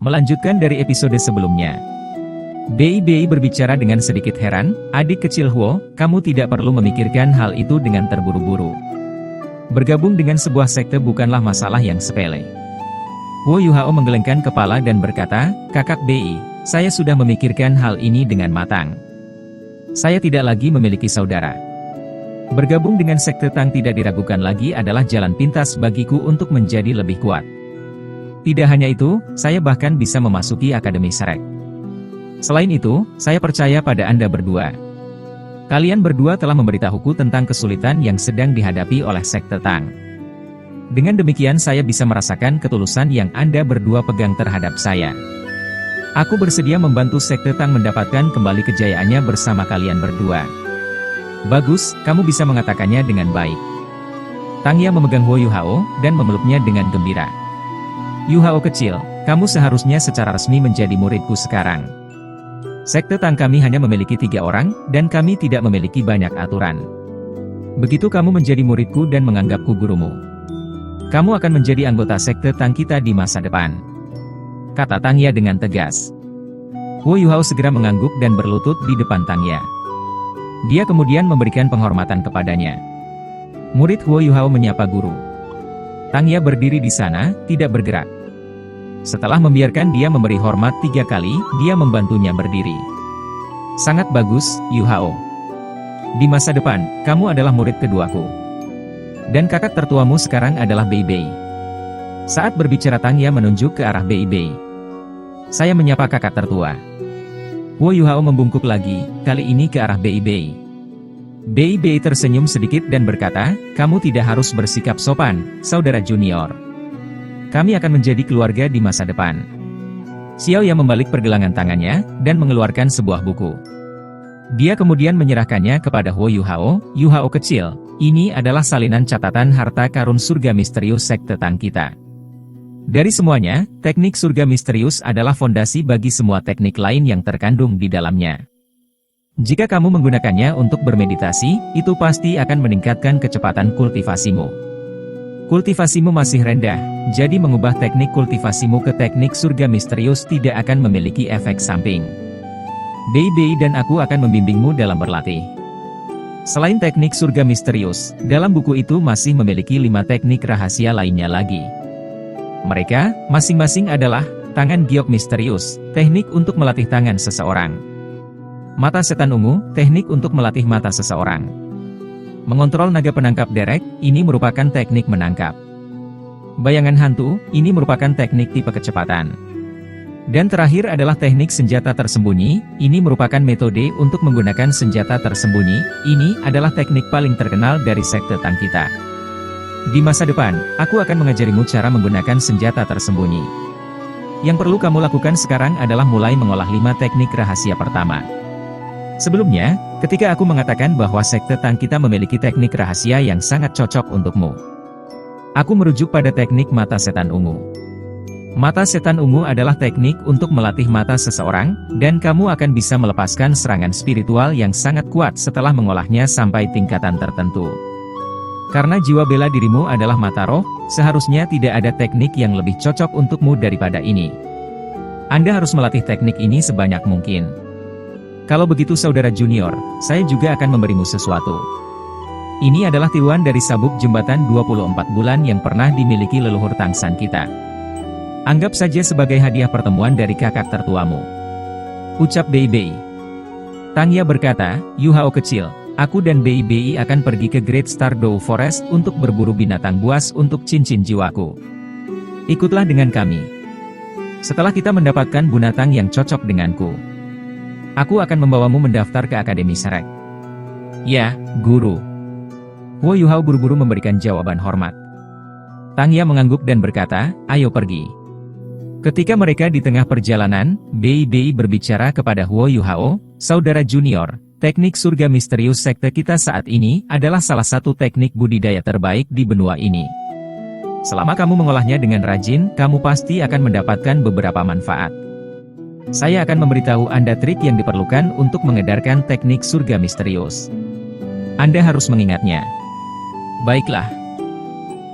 Melanjutkan dari episode sebelumnya. Bei berbicara dengan sedikit heran, "Adik kecil Huo, kamu tidak perlu memikirkan hal itu dengan terburu-buru. Bergabung dengan sebuah sekte bukanlah masalah yang sepele." Huo Yuhao menggelengkan kepala dan berkata, "Kakak Bei, saya sudah memikirkan hal ini dengan matang. Saya tidak lagi memiliki saudara. Bergabung dengan sekte Tang tidak diragukan lagi adalah jalan pintas bagiku untuk menjadi lebih kuat. Tidak hanya itu, saya bahkan bisa memasuki Akademi Shrek. Selain itu, saya percaya pada Anda berdua. Kalian berdua telah memberitahuku tentang kesulitan yang sedang dihadapi oleh sekte Tang. Dengan demikian saya bisa merasakan ketulusan yang Anda berdua pegang terhadap saya. Aku bersedia membantu sekte Tang mendapatkan kembali kejayaannya bersama kalian berdua." "Bagus, kamu bisa mengatakannya dengan baik." Tangya memegang Huo Yuhao dan memeluknya dengan gembira. "Yuhao kecil, kamu seharusnya secara resmi menjadi muridku sekarang. Sekte Tang kami hanya memiliki 3 orang, dan kami tidak memiliki banyak aturan. Begitu kamu menjadi muridku dan menganggapku gurumu, kamu akan menjadi anggota sekte Tang kita di masa depan," kata Tangya dengan tegas. Huo Yuhao segera mengangguk dan berlutut di depan Tangya. Dia kemudian memberikan penghormatan kepadanya. Murid Huo Yuhao menyapa guru. Tangya berdiri di sana, tidak bergerak. Setelah membiarkan dia memberi hormat 3 kali, dia membantunya berdiri. "Sangat bagus, Yuhao. Di masa depan, kamu adalah murid keduaku. Dan kakak tertuamu sekarang adalah Bei." Saat berbicara Tangya menunjuk ke arah Bei. "Saya menyapa kakak tertua." Huo Yuhao membungkuk lagi, kali ini ke arah Bei. Bei tersenyum sedikit dan berkata, "Kamu tidak harus bersikap sopan, saudara junior. Kami akan menjadi keluarga di masa depan." Xiao yang membalik pergelangan tangannya, dan mengeluarkan sebuah buku. Dia kemudian menyerahkannya kepada Huo Yuhao. "Yuhao kecil, ini adalah salinan catatan harta karun surga misterius sekte Tang kita. Dari semuanya, teknik surga misterius adalah fondasi bagi semua teknik lain yang terkandung di dalamnya. Jika kamu menggunakannya untuk bermeditasi, itu pasti akan meningkatkan kecepatan kultivasimu. Kultivasimu masih rendah, jadi mengubah teknik kultivasimu ke teknik surga misterius tidak akan memiliki efek samping. Bei dan aku akan membimbingmu dalam berlatih." Selain teknik surga misterius, dalam buku itu masih memiliki 5 teknik rahasia lainnya lagi. Mereka, masing-masing adalah, tangan giok misterius, teknik untuk melatih tangan seseorang. Mata setan ungu, teknik untuk melatih mata seseorang. Mengontrol naga penangkap derek, ini merupakan teknik menangkap. Bayangan hantu, ini merupakan teknik tipe kecepatan. Dan terakhir adalah teknik senjata tersembunyi, ini merupakan metode untuk menggunakan senjata tersembunyi, ini adalah teknik paling terkenal dari sekte Tang kita. Di masa depan, aku akan mengajarimu cara menggunakan senjata tersembunyi. Yang perlu kamu lakukan sekarang adalah mulai mengolah 5 teknik rahasia pertama. Sebelumnya, ketika aku mengatakan bahwa sekte Tang kita memiliki teknik rahasia yang sangat cocok untukmu, aku merujuk pada teknik mata setan ungu. Mata setan ungu adalah teknik untuk melatih mata seseorang, dan kamu akan bisa melepaskan serangan spiritual yang sangat kuat setelah mengolahnya sampai tingkatan tertentu. Karena jiwa bela dirimu adalah mata roh, seharusnya tidak ada teknik yang lebih cocok untukmu daripada ini. Anda harus melatih teknik ini sebanyak mungkin. Kalau begitu saudara junior, saya juga akan memberimu sesuatu. Ini adalah tiruan dari sabuk jembatan 24 bulan yang pernah dimiliki leluhur Tangsan kita. Anggap saja sebagai hadiah pertemuan dari kakak tertuamu," ucap Bei. Tangya berkata, "Yuhao kecil, aku dan Bei akan pergi ke Great Stardew Forest untuk berburu binatang buas untuk cincin jiwaku. Ikutlah dengan kami. Setelah kita mendapatkan binatang yang cocok denganku, aku akan membawamu mendaftar ke Akademi Shrek." "Ya, guru." Huo Yuhao buru-buru memberikan jawaban hormat. Tangya mengangguk dan berkata, "Ayo pergi." Ketika mereka di tengah perjalanan, Bei berbicara kepada Huo Yuhao, "Saudara junior, teknik surga misterius sekte kita saat ini adalah salah satu teknik budidaya terbaik di benua ini. Selama kamu mengolahnya dengan rajin, kamu pasti akan mendapatkan beberapa manfaat. Saya akan memberitahu Anda trik yang diperlukan untuk mengedarkan teknik surga misterius. Anda harus mengingatnya." "Baiklah."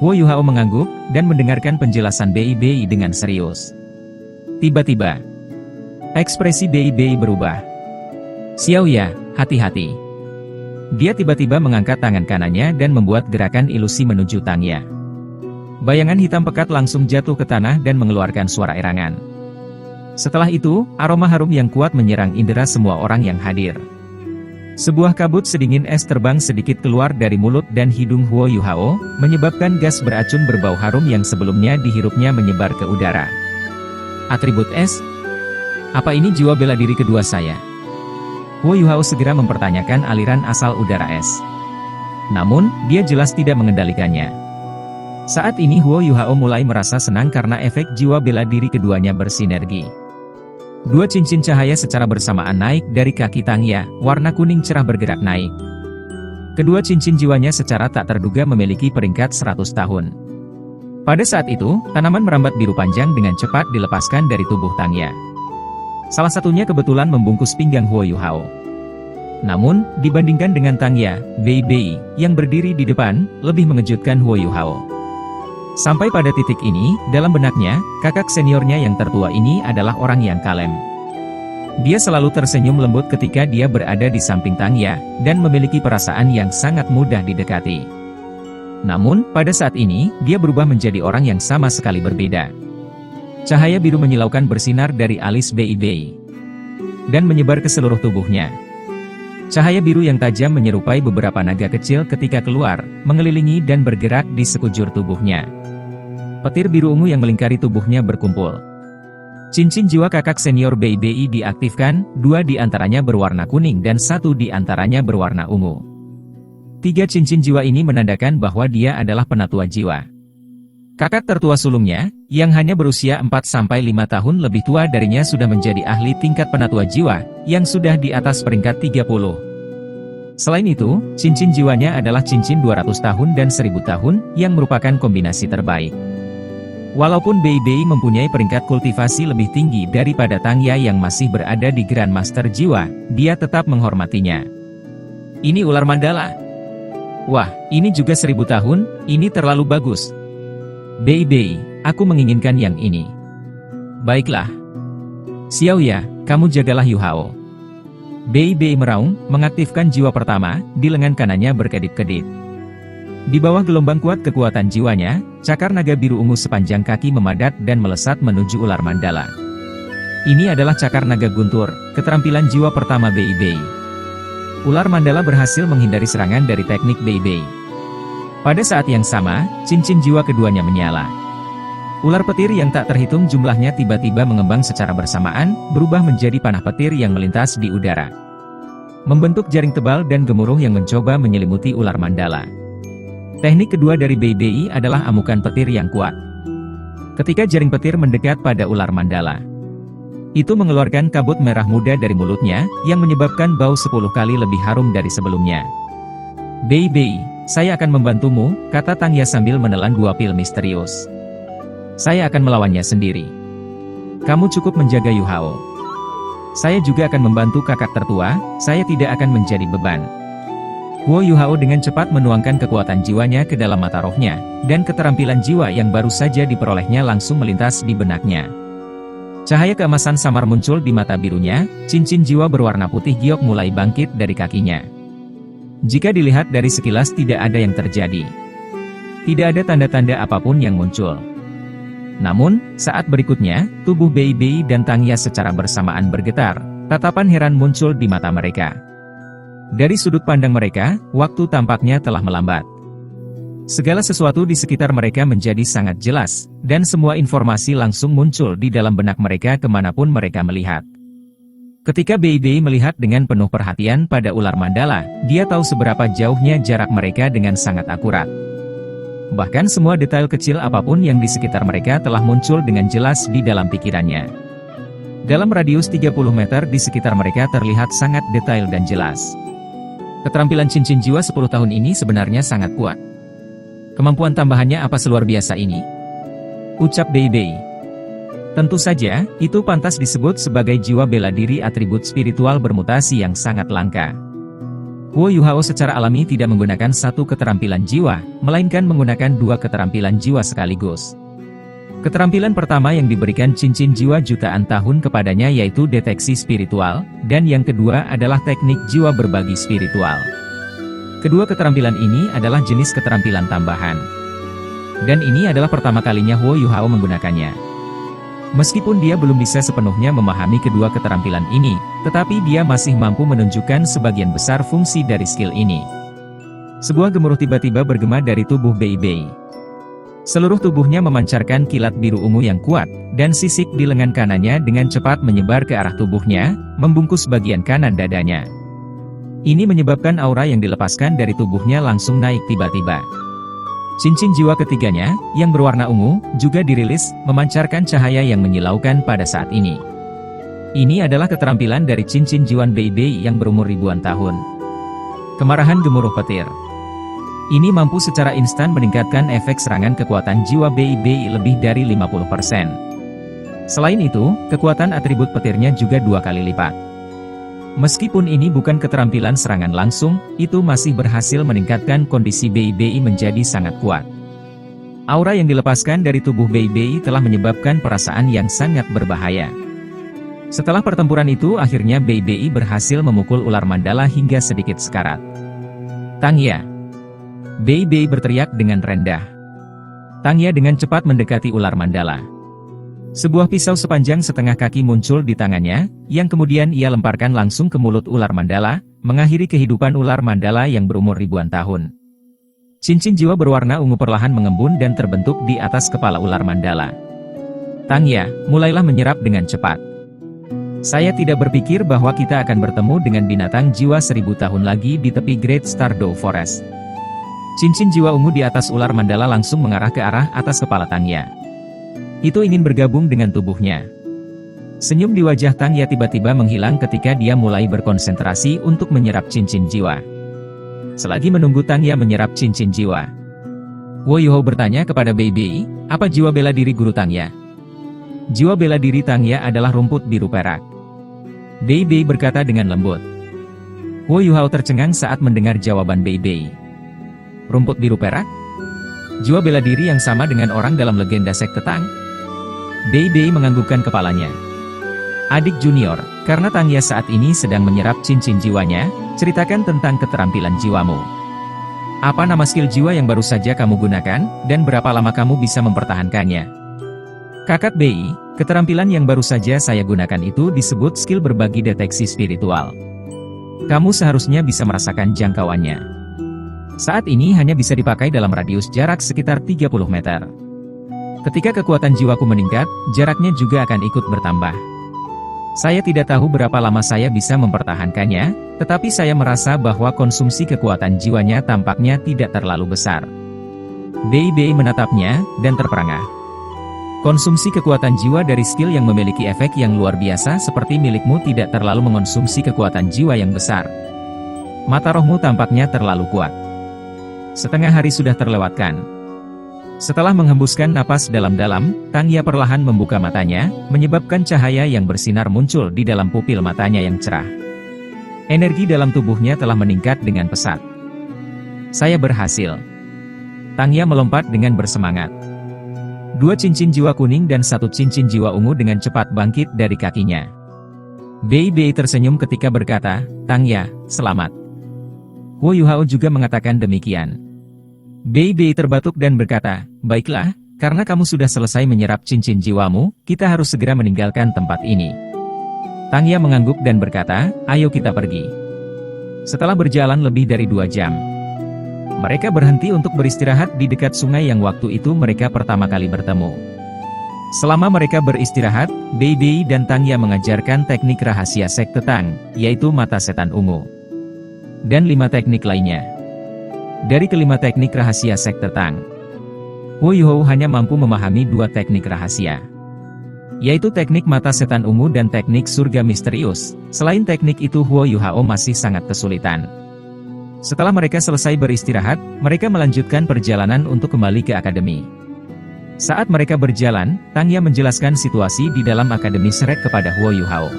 Huo Yuhao mengangguk, dan mendengarkan penjelasan Bei dengan serius. Tiba-tiba, ekspresi Bei Bei berubah. Xiaoya, hati-hati. Dia tiba-tiba mengangkat tangan kanannya dan membuat gerakan ilusi menuju Tangya. Bayangan hitam pekat langsung jatuh ke tanah dan mengeluarkan suara erangan. Setelah itu, aroma harum yang kuat menyerang indera semua orang yang hadir. Sebuah kabut sedingin es terbang sedikit keluar dari mulut dan hidung Huo Yuhao, menyebabkan gas beracun berbau harum yang sebelumnya dihirupnya menyebar ke udara. Atribut es? Apa ini jiwa bela diri kedua saya? Huo Yuhao segera mempertanyakan aliran asal udara es. Namun, dia jelas tidak mengendalikannya. Saat ini Huo Yuhao mulai merasa senang karena efek jiwa bela diri keduanya bersinergi. Dua cincin cahaya secara bersamaan naik dari kaki Tangya, warna kuning cerah bergerak naik. Kedua cincin jiwanya secara tak terduga memiliki peringkat 100 tahun. Pada saat itu, tanaman merambat biru panjang dengan cepat dilepaskan dari tubuh Tangya. Salah satunya kebetulan membungkus pinggang Huo Yuhao. Namun, dibandingkan dengan Tangya, Bei Bei, yang berdiri di depan, lebih mengejutkan Huo Yuhao. Sampai pada titik ini, dalam benaknya, kakak seniornya yang tertua ini adalah orang yang kalem. Dia selalu tersenyum lembut ketika dia berada di samping Tangya, dan memiliki perasaan yang sangat mudah didekati. Namun, pada saat ini, dia berubah menjadi orang yang sama sekali berbeda. Cahaya biru menyilaukan bersinar dari alis Bei Bei, dan menyebar ke seluruh tubuhnya. Cahaya biru yang tajam menyerupai beberapa naga kecil ketika keluar, mengelilingi dan bergerak di sekujur tubuhnya. Petir biru ungu yang melingkari tubuhnya berkumpul. Cincin jiwa kakak senior Bei Bei diaktifkan, 2 di antaranya berwarna kuning dan 1 di antaranya berwarna ungu. 3 cincin jiwa ini menandakan bahwa dia adalah penatua jiwa. Kakak tertua sulungnya, yang hanya berusia 4-5 tahun lebih tua darinya sudah menjadi ahli tingkat penatua jiwa, yang sudah di atas peringkat 30. Selain itu, cincin jiwanya adalah cincin 200 tahun dan 1000 tahun, yang merupakan kombinasi terbaik. Walaupun Bei Bei mempunyai peringkat kultivasi lebih tinggi daripada Tangya yang masih berada di Grandmaster Jiwa, dia tetap menghormatinya. Ini ular mandala. Wah, ini juga 1000 tahun, ini terlalu bagus. Bei Bei, aku menginginkan yang ini. Baiklah. Xiaoya, kamu jagalah Yuhao. Bei Bei meraung, mengaktifkan jiwa pertama, di lengan kanannya berkedip-kedip. Di bawah gelombang kuat kekuatan jiwanya, cakar naga biru ungu sepanjang kaki memadat dan melesat menuju ular mandala. Ini adalah cakar naga guntur, keterampilan jiwa pertama Bei Bei. Ular mandala berhasil menghindari serangan dari teknik Bei Bei. Pada saat yang sama, cincin jiwa keduanya menyala. Ular petir yang tak terhitung jumlahnya tiba-tiba mengembang secara bersamaan, berubah menjadi panah petir yang melintas di udara. Membentuk jaring tebal dan gemuruh yang mencoba menyelimuti ular mandala. Teknik kedua dari Bei Bei adalah amukan petir yang kuat. Ketika jaring petir mendekat pada ular mandala, itu mengeluarkan kabut merah muda dari mulutnya, yang menyebabkan bau 10 kali lebih harum dari sebelumnya. Bei Bei, saya akan membantumu, kata Tangya sambil menelan 2 pil misterius. Saya akan melawannya sendiri. Kamu cukup menjaga Yuhao. Saya juga akan membantu kakak tertua, saya tidak akan menjadi beban. Huo Yuhao dengan cepat menuangkan kekuatan jiwanya ke dalam mata rohnya, dan keterampilan jiwa yang baru saja diperolehnya langsung melintas di benaknya. Cahaya keemasan samar muncul di mata birunya, cincin jiwa berwarna putih giok mulai bangkit dari kakinya. Jika dilihat dari sekilas tidak ada yang terjadi. Tidak ada tanda-tanda apapun yang muncul. Namun, saat berikutnya, tubuh Bei Bei dan Tangya secara bersamaan bergetar, tatapan heran muncul di mata mereka. Dari sudut pandang mereka, waktu tampaknya telah melambat. Segala sesuatu di sekitar mereka menjadi sangat jelas, dan semua informasi langsung muncul di dalam benak mereka kemanapun mereka melihat. Ketika Bei Bei melihat dengan penuh perhatian pada ular mandala, dia tahu seberapa jauhnya jarak mereka dengan sangat akurat. Bahkan semua detail kecil apapun yang di sekitar mereka telah muncul dengan jelas di dalam pikirannya. Dalam radius 30 meter di sekitar mereka terlihat sangat detail dan jelas. Keterampilan cincin jiwa 10 tahun ini sebenarnya sangat kuat. Kemampuan tambahannya apa seluar biasa ini? Ucap Bei Bei. Tentu saja, itu pantas disebut sebagai jiwa bela diri atribut spiritual bermutasi yang sangat langka. Huo Yuhao secara alami tidak menggunakan satu keterampilan jiwa, melainkan menggunakan 2 keterampilan jiwa sekaligus. Keterampilan pertama yang diberikan cincin jiwa jutaan tahun kepadanya yaitu deteksi spiritual, dan yang kedua adalah teknik jiwa berbagi spiritual. Kedua keterampilan ini adalah jenis keterampilan tambahan. Dan ini adalah pertama kalinya Huo Yuhao menggunakannya. Meskipun dia belum bisa sepenuhnya memahami kedua keterampilan ini, tetapi dia masih mampu menunjukkan sebagian besar fungsi dari skill ini. Sebuah gemuruh tiba-tiba bergema dari tubuh Bei Bei. Seluruh tubuhnya memancarkan kilat biru ungu yang kuat, dan sisik di lengan kanannya dengan cepat menyebar ke arah tubuhnya, membungkus bagian kanan dadanya. Ini menyebabkan aura yang dilepaskan dari tubuhnya langsung naik tiba-tiba. Cincin jiwa ketiganya, yang berwarna ungu, juga dirilis, memancarkan cahaya yang menyilaukan pada saat ini. Ini adalah keterampilan dari cincin jiwa Bei Bei yang berumur ribuan tahun. Kemarahan gemuruh petir. Ini mampu secara instan meningkatkan efek serangan kekuatan jiwa Bei Bei lebih dari 50%. Selain itu, kekuatan atribut petirnya juga 2 kali lipat. Meskipun ini bukan keterampilan serangan langsung, itu masih berhasil meningkatkan kondisi Bei Bei menjadi sangat kuat. Aura yang dilepaskan dari tubuh Bei Bei telah menyebabkan perasaan yang sangat berbahaya. Setelah pertempuran itu akhirnya Bei Bei berhasil memukul ular mandala hingga sedikit sekarat. Tangya. Bei Bei berteriak dengan rendah. Tangya dengan cepat mendekati ular mandala. Sebuah pisau sepanjang setengah kaki muncul di tangannya, yang kemudian ia lemparkan langsung ke mulut ular mandala, mengakhiri kehidupan ular mandala yang berumur ribuan tahun. Cincin jiwa berwarna ungu perlahan mengembun dan terbentuk di atas kepala ular mandala. Tangya, mulailah menyerap dengan cepat. Saya tidak berpikir bahwa kita akan bertemu dengan binatang jiwa 1000 tahun lagi di tepi Great Stardew Forest. Cincin jiwa ungu di atas ular mandala langsung mengarah ke arah atas kepala Tangya. Itu ingin bergabung dengan tubuhnya. Senyum di wajah Tangya tiba-tiba menghilang ketika dia mulai berkonsentrasi untuk menyerap cincin jiwa. Selagi menunggu Tangya menyerap cincin jiwa, Huo Yuhao bertanya kepada Bei Bei, apa jiwa bela diri guru Tangya? Jiwa bela diri Tangya adalah rumput biru perak. Bei Bei berkata dengan lembut. Huo Yuhao tercengang saat mendengar jawaban Bei Bei. Rumput biru perak? Jiwa bela diri yang sama dengan orang dalam legenda sekte Tang? Bei Bei menganggukkan kepalanya. Adik junior, karena Tangya saat ini sedang menyerap cincin jiwanya, ceritakan tentang keterampilan jiwamu. Apa nama skill jiwa yang baru saja kamu gunakan, dan berapa lama kamu bisa mempertahankannya? Kakak Bei, keterampilan yang baru saja saya gunakan itu disebut skill berbagi deteksi spiritual. Kamu seharusnya bisa merasakan jangkauannya. Saat ini hanya bisa dipakai dalam radius jarak sekitar 30 meter. Ketika kekuatan jiwaku meningkat, jaraknya juga akan ikut bertambah. Saya tidak tahu berapa lama saya bisa mempertahankannya, tetapi saya merasa bahwa konsumsi kekuatan jiwanya tampaknya tidak terlalu besar. Bei Bei menatapnya, dan terperangah. Konsumsi kekuatan jiwa dari skill yang memiliki efek yang luar biasa seperti milikmu tidak terlalu mengonsumsi kekuatan jiwa yang besar. Mata rohmu tampaknya terlalu kuat. Setengah hari sudah terlewatkan. Setelah menghembuskan napas dalam-dalam, Tangya perlahan membuka matanya, menyebabkan cahaya yang bersinar muncul di dalam pupil matanya yang cerah. Energi dalam tubuhnya telah meningkat dengan pesat. Saya berhasil. Tangya melompat dengan bersemangat. 2 cincin jiwa kuning dan 1 cincin jiwa ungu dengan cepat bangkit dari kakinya. Bei Bei tersenyum ketika berkata, Tangya, selamat. Huo Yuhao juga mengatakan demikian. Bei Bei terbatuk dan berkata, baiklah, karena kamu sudah selesai menyerap cincin jiwamu, kita harus segera meninggalkan tempat ini. Tangya mengangguk dan berkata, ayo kita pergi. Setelah berjalan lebih dari 2 jam, mereka berhenti untuk beristirahat di dekat sungai yang waktu itu mereka pertama kali bertemu. Selama mereka beristirahat, Bei Bei dan Tangya mengajarkan teknik rahasia sekte Tang, yaitu mata setan ungu. Dan 5 teknik lainnya. Dari kelima teknik rahasia sekte Tang, Huo Yuhao hanya mampu memahami 2 teknik rahasia, yaitu teknik mata setan ungu dan teknik surga misterius. Selain teknik itu Huo Yuhao masih sangat kesulitan. Setelah mereka selesai beristirahat, mereka melanjutkan perjalanan untuk kembali ke akademi. Saat mereka berjalan, Tangya menjelaskan situasi di dalam Akademi Shrek kepada Huo Yuhao.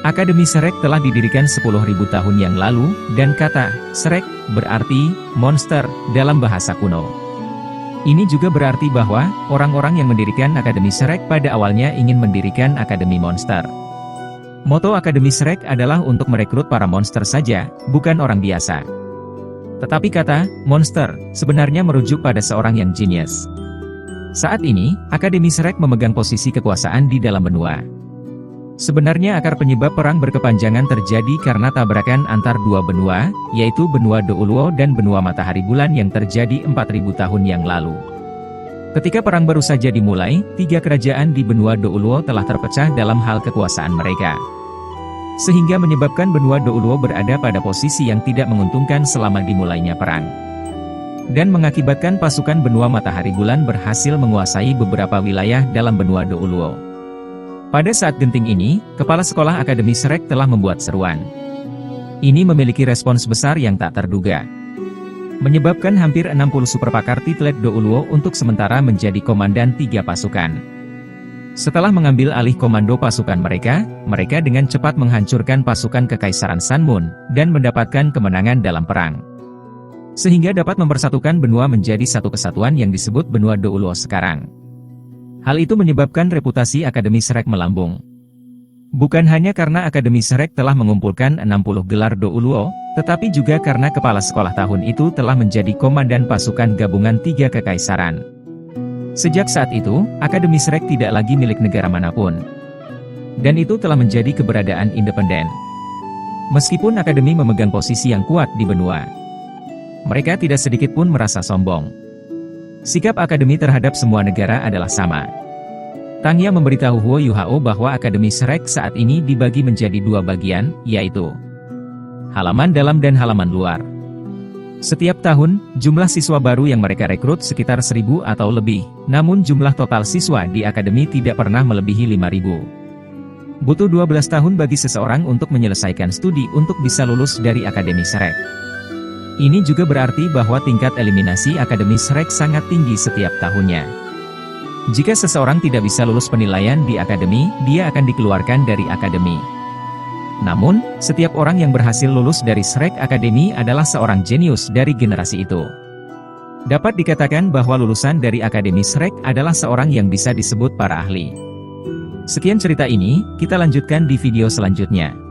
Akademi Shrek telah didirikan 10.000 tahun yang lalu, dan kata Shrek berarti monster dalam bahasa kuno. Ini juga berarti bahwa, orang-orang yang mendirikan Akademi Shrek pada awalnya ingin mendirikan Akademi Monster. Moto Akademi Shrek adalah untuk merekrut para monster saja, bukan orang biasa. Tetapi kata monster sebenarnya merujuk pada seorang yang jenius. Saat ini, Akademi Shrek memegang posisi kekuasaan di dalam benua. Sebenarnya akar penyebab perang berkepanjangan terjadi karena tabrakan antar dua benua, yaitu benua Douluo dan benua Matahari Bulan yang terjadi 4000 tahun yang lalu. Ketika perang baru saja dimulai, 3 kerajaan di benua Douluo telah terpecah dalam hal kekuasaan mereka. Sehingga menyebabkan benua Douluo berada pada posisi yang tidak menguntungkan selama dimulainya perang. Dan mengakibatkan pasukan benua Matahari Bulan berhasil menguasai beberapa wilayah dalam benua Douluo. Pada saat genting ini, Kepala Sekolah Akademi Shrek telah membuat seruan. Ini memiliki respons besar yang tak terduga. Menyebabkan hampir 60 superpakar titlet Douluo untuk sementara menjadi komandan 3 pasukan. Setelah mengambil alih komando pasukan mereka dengan cepat menghancurkan pasukan Kekaisaran Sunmoon, dan mendapatkan kemenangan dalam perang. Sehingga dapat mempersatukan benua menjadi satu kesatuan yang disebut benua Douluo sekarang. Hal itu menyebabkan reputasi Akademi Shrek melambung. Bukan hanya karena Akademi Shrek telah mengumpulkan 60 gelar Douluo, tetapi juga karena kepala sekolah tahun itu telah menjadi komandan pasukan gabungan 3 kekaisaran. Sejak saat itu, Akademi Shrek tidak lagi milik negara manapun. Dan itu telah menjadi keberadaan independen. Meskipun Akademi memegang posisi yang kuat di benua, mereka tidak sedikit pun merasa sombong. Sikap Akademi terhadap semua negara adalah sama. Tangya memberitahu Huo Yuhao bahwa Akademi Shrek saat ini dibagi menjadi 2 bagian, yaitu halaman dalam dan halaman luar. Setiap tahun, jumlah siswa baru yang mereka rekrut sekitar 1000 atau lebih, namun jumlah total siswa di Akademi tidak pernah melebihi 5000. Butuh 12 tahun bagi seseorang untuk menyelesaikan studi untuk bisa lulus dari Akademi Shrek. Ini juga berarti bahwa tingkat eliminasi Akademi Shrek sangat tinggi setiap tahunnya. Jika seseorang tidak bisa lulus penilaian di Akademi, dia akan dikeluarkan dari Akademi. Namun, setiap orang yang berhasil lulus dari Shrek Academy adalah seorang jenius dari generasi itu. Dapat dikatakan bahwa lulusan dari Akademi Shrek adalah seorang yang bisa disebut para ahli. Sekian cerita ini, kita lanjutkan di video selanjutnya.